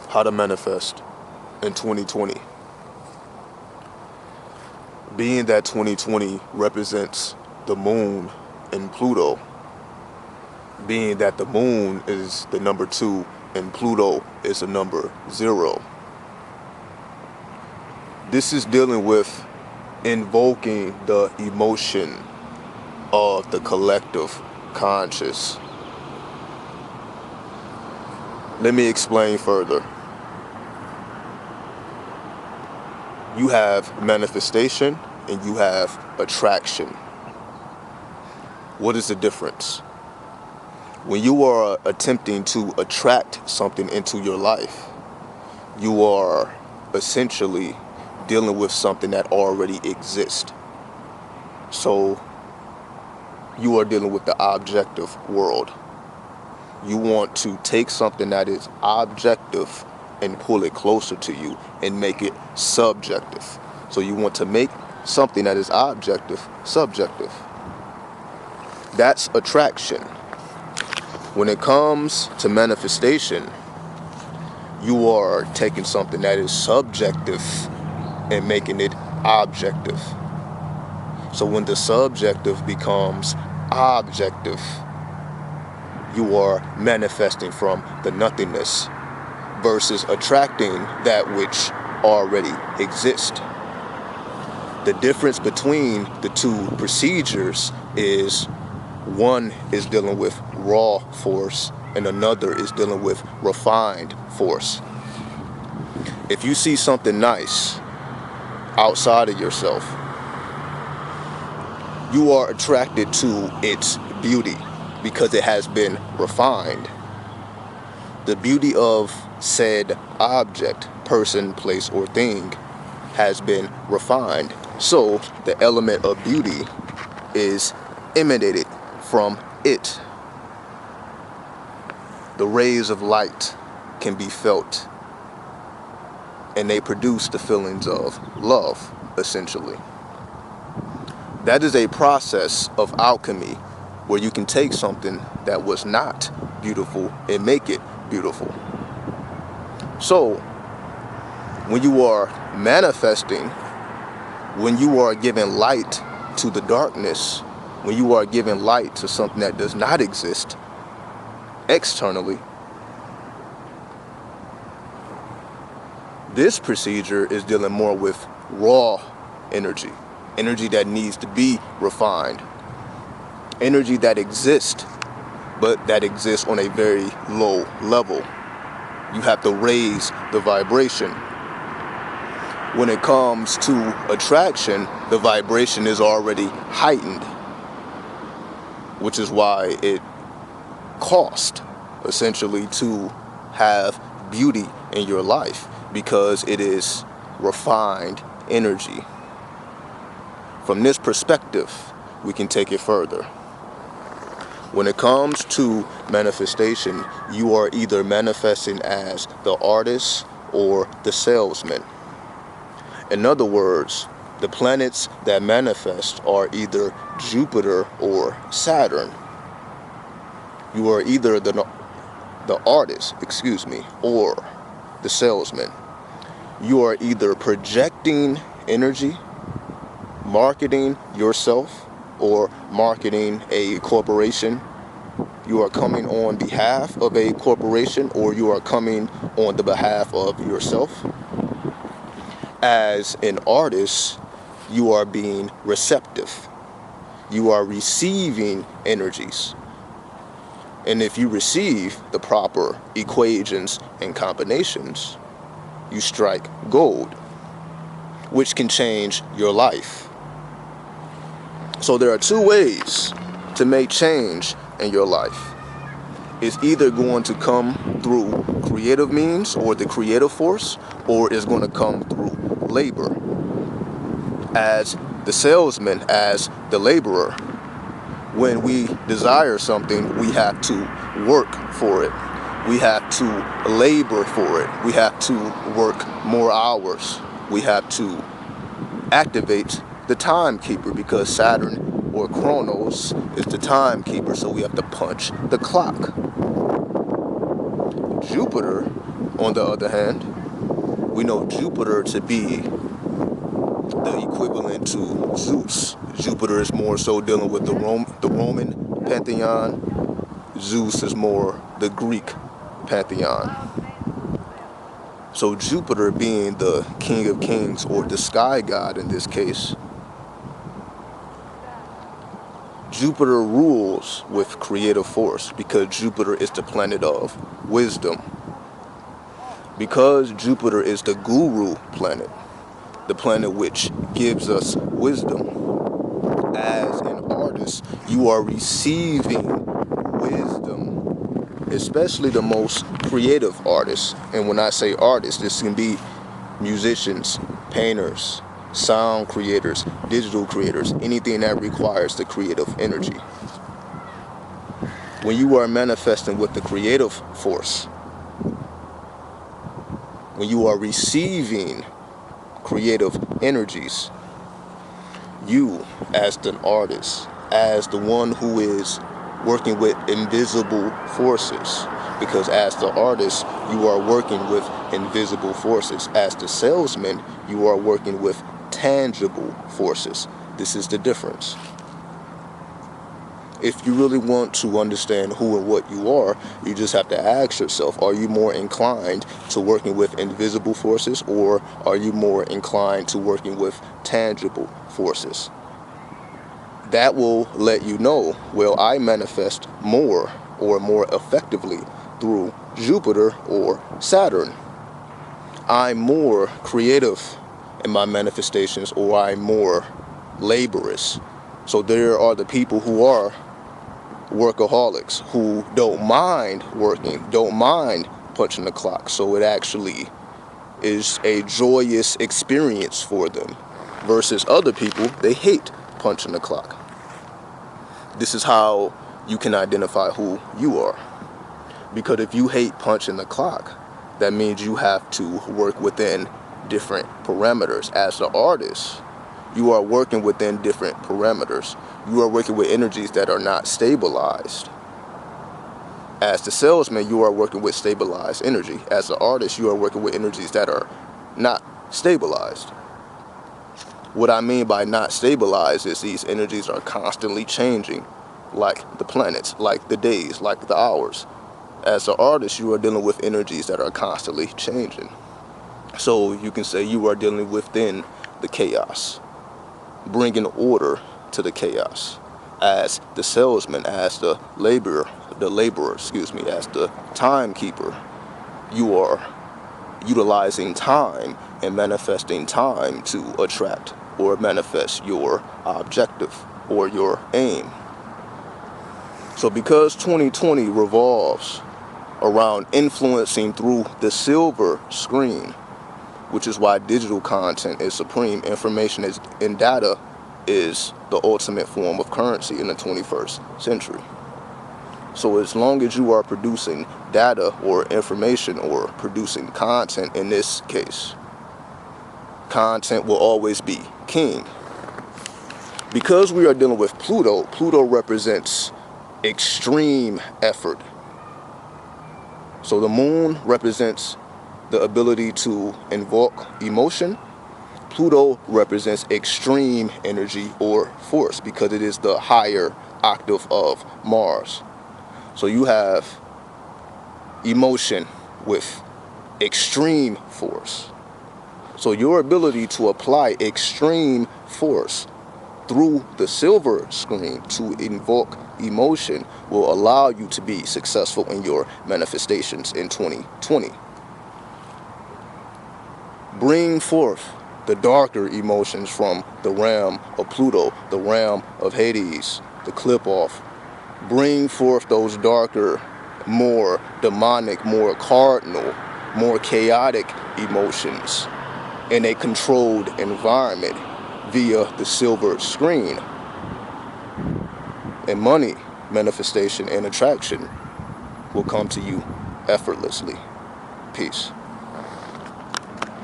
how to manifest in 2020. Being that 2020 represents the moon and Pluto, being that the moon is the number 2 and Pluto is the number 0. This is dealing with invoking the emotion of the collective conscious. Let me explain further. You have manifestation and you have attraction. What is the difference? When you are attempting to attract something into your life, you are essentially dealing with something that already exists. So you are dealing with the objective world. You want to take something that is objective and pull it closer to you and make it subjective. So you want to make something that is objective subjective. That's attraction. When it comes to manifestation, you are taking something that is subjective and making it objective. So when the subjective becomes objective, you are manifesting from the nothingness versus attracting that which already exists. The difference between the two procedures is one is dealing with raw force and another is dealing with refined force. If you see something nice outside of yourself, you are attracted to its beauty because it has been refined. The beauty of said object, person, place, or thing has been refined. So the element of beauty is emanated from it. The rays of light can be felt, and they produce the feelings of love, essentially. That is a process of alchemy where you can take something that was not beautiful and make it beautiful. So, when you are manifesting, when you are giving light to the darkness, when you are giving light to something that does not exist externally, this procedure is dealing more with raw energy. Energy that needs to be refined. Energy that exists, but that exists on a very low level. You have to raise the vibration. When it comes to attraction, the vibration is already heightened, which is why it costs, essentially, to have beauty in your life, because it is refined energy. From this perspective, we can take it further. When it comes to manifestation, you are either manifesting as the artist or the salesman. In other words, the planets that manifest are either Jupiter or Saturn. You are either the artist, or the salesman. You are either projecting energy, marketing yourself, or marketing a corporation. You are coming on behalf of a corporation, or you are coming on the behalf of yourself. As an artist, you are being receptive. You are receiving energies. And if you receive the proper equations and combinations, you strike gold, which can change your life. So there are two ways to make change in your life. It's either going to come through creative means or the creative force, or it's going to come through labor. As the salesman, as the laborer, when we desire something, we have to work for it. We have to labor for it. We have to work more hours. We have to activate the timekeeper, because Saturn, or Chronos, is the timekeeper, so we have to punch the clock. Jupiter On the other hand, we know Jupiter to be the equivalent to Zeus. Jupiter is more so dealing with the Roman pantheon. Zeus is more the Greek pantheon. So Jupiter being the king of kings, or the sky god in this case, Jupiter rules with creative force because Jupiter is the planet of wisdom. Because Jupiter is the guru planet, the planet which gives us wisdom. As an artist, you are receiving wisdom, especially the most creative artists. And when I say artists, this can be musicians, painters, sound creators, digital creators, anything that requires the creative energy. When you are manifesting with the creative force, when you are receiving creative energies, you as an artist, as the one who is working with invisible forces, because as the artist, you are working with invisible forces. As the salesman, you are working with tangible forces. This is the difference. If you really want to understand who and what you are, you just have to ask yourself, are you more inclined to working with invisible forces, or are you more inclined to working with tangible forces? That will let you know, well, I manifest more or more effectively through Jupiter or Saturn. I'm more creative in my manifestations, or I'm more laborious. So there are the people who are workaholics, who don't mind working, don't mind punching the clock. So it actually is a joyous experience for them, versus other people, they hate punching the clock. This is how you can identify who you are. Because if you hate punching the clock, that means you have to work within different parameters. As the artist, you are working within different parameters. You are working with energies that are not stabilized. As the salesman, you are working with stabilized energy. As the artist, you are working with energies that are not stabilized. What I mean by not stabilized is these energies are constantly changing, like the planets, like the days, like the hours. As an artist, you are dealing with energies that are constantly changing. So you can say you are dealing within the chaos, bringing order to the chaos. As the salesman, as the laborer, as the timekeeper, you are utilizing time and manifesting time to attract or manifest your objective or your aim. So because 2020 revolves around influencing through the silver screen, which is why digital content is supreme, information is in data is the ultimate form of currency in the 21st century. So as long as you are producing data or information or producing content, in this case, content will always be king. Because we are dealing with Pluto, Pluto represents extreme effort. So the moon represents the ability to invoke emotion. Pluto represents extreme energy or force because it is the higher octave of Mars. So you have emotion with extreme force. So your ability to apply extreme force through the silver screen to invoke emotion will allow you to be successful in your manifestations in 2020. Bring forth the darker emotions from the realm of Pluto, the realm of Hades, the clip-off. Bring forth those darker, more demonic, more cardinal, more chaotic emotions in a controlled environment via the silver screen. And money, manifestation, and attraction will come to you effortlessly. Peace.